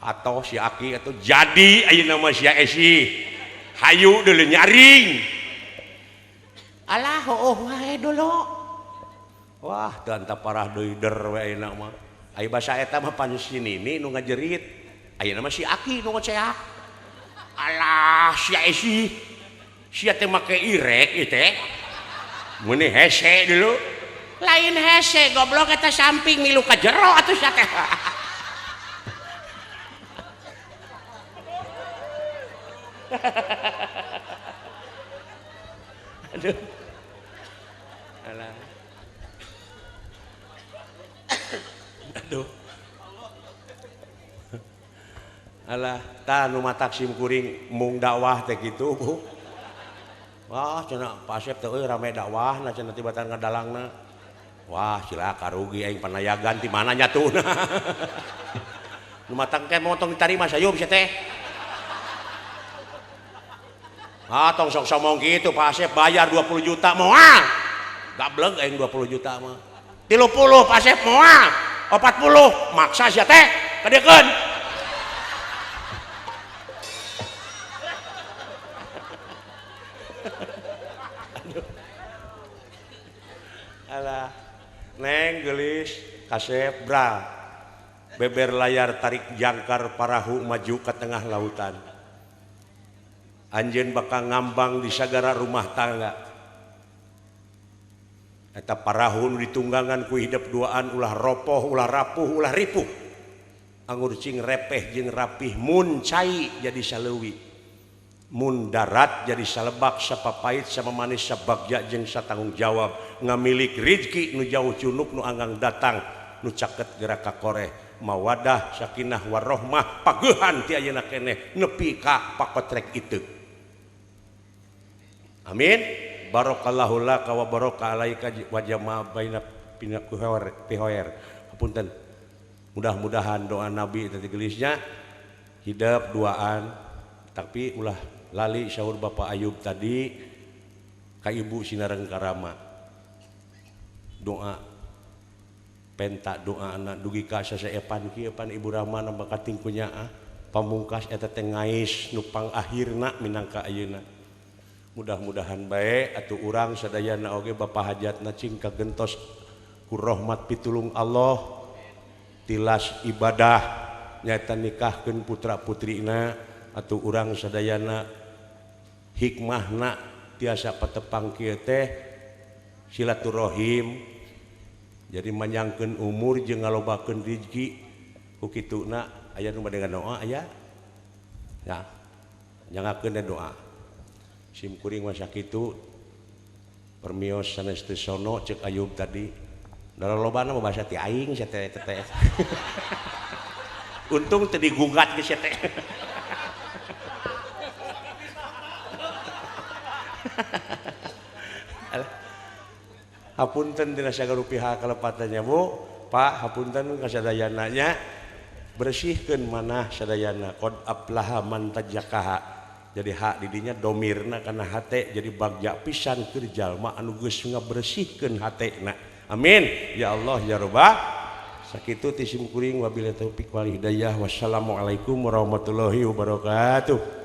atau si Aki atau jadi ayeuna mah sia esi hayu deuleu nyaring alah heueuh wae dulu wah teu anta parah deui der we ayeuna mah aya basa eta mah pan si Nini nu ngajerit ayeuna mah si Aki nu ngoceak alah sia esi sia teh make irek ieu teh mun hese dulu lain hese goblok eta samping milu ka jero atuh sia teh aduh alah aduh alah tah nu matak sim kuring mung dakwah teh kitu Bu wah cenah Pak Asep teh euy rame dakwahna cenah tibatan ngadalangna wah cilaka rugi aing panayagan ti mana nyatuna nu matak teh motong ditarima sayeup sia teh tong sok somong gitu Pak Asep bayar 20 juta moal gableng aing 20 juta mah 30 Pak Asep moal 40 maksa sia teh kadeukeun alah neng geulis Kasep bra beber layar tarik jangkar parahu maju ke tengah lautan anjeun bakal ngambang di sagara rumah tangga eta parahu nu ditunggangan ku hidup duaan ulah ropoh ulah rapuh ulah ripuh anggur cing repeh jeung rapih mun cai jadi saleuwi mun darat jadi salebak sapapait sama manis sabagja jeung satanggung jawab ngamilik rezeki nu jauh cunuk nu anggang datang nu caket gerak ka koreh mawadah sakinah warahmah pageuhan ti ayeuna keneh nepi ka pakotrek itu amin barakallahu laka wa baraka alaika wa jama baina pihoer punten mudah-mudahan doa Nabi tadi gelisnya hidup duaan tapi ulah lali syaur Bapak Ayub tadi ka Ibu Sinareng Karama doa penta doa anak dugi ka sasaepan kieu pan Ibu Rama na bakating kunyaah pamungkas eta teh ngais nu pangakhirna minangka ayeuna. Mudah-mudahan bae atuh urang sadayana oge bapa hajatna cing kagentos ku rahmat pitulung Allah tilas ibadah nyaeta nikahkeun putra-putrina atuh urang sadayana hikmahna tiasa patepang kieu teh silaturahim jadi manyangkeun umur jeung ngalobakeun rezeki ku kituna aya nu bade doa aya ya nyangakeun doa sim kuring mah sakitu permios sanes teu sono ceuk Ayub tadi lolobana mah basa ti aing sia teh untung teu digugat ge sia teh hapunten dina sagarupiha kalepatannya Bu Pak hapunten kasadayana nya bersihkeun manah sadayana qad aflaha man tajakaha jadi hak didinya domirna kana hate jadi bagja pisan keur jalma anu geus ngabersihkeun hatena amin ya Allah ya rabbah sakitu ti sim kuring wabillahi taufik wal hidayah wassalamualaikum warahmatullahi wabarakatuh.